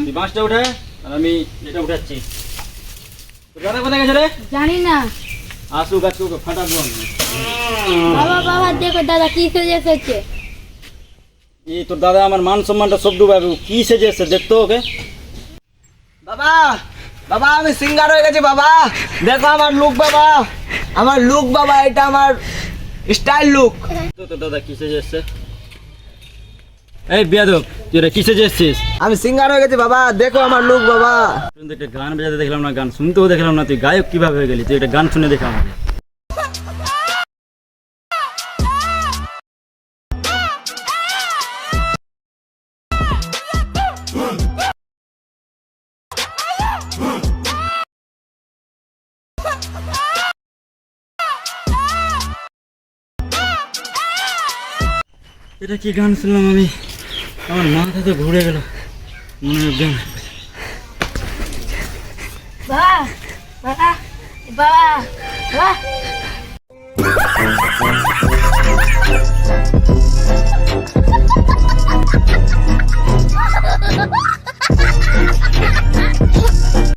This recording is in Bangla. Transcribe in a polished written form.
তুই বাঁশটা উঠে আর আমি এটা উঠাচ্ছি। তোর দাদা কোথায় গেছে রে? জানি না। আসুক আসুক ফাটাবো আমি। বাবা বাবা দেখো দাদা কি সেজে এসেছে। এই তোর দাদা আমার মান সম্মানটা সব ডুবাবে। ও কি সেজে এসছে দেখতো ওকে। বাবা বাবা আমি সিঙ্গার হয়ে গেছি বাবা, দেখো আমার লুক বাবা, আমার লুক বাবা, এটা আমার স্টাইল লুক। তো তোর দাদা কি সেজে এসছে? এই বিয়াদব, তুই এটা কি সেজে এসছিস? আমি সিঙ্গার হয়ে গেছি বাবা, দেখো আমার লুক বাবা। তুই একটা গান বাজাতে দেখলাম না, গান শুনতেও দেখলাম না, তুই গায়ক কিভাবে হয়ে গেলি? তুই এটা গান শুনে দেখা আমাকে। এটা কি গান শুনলাম আমি? আমার মাথা তো ঘুরে গেল, মনে হয় গান। বাবা বাবা বাবা বাবা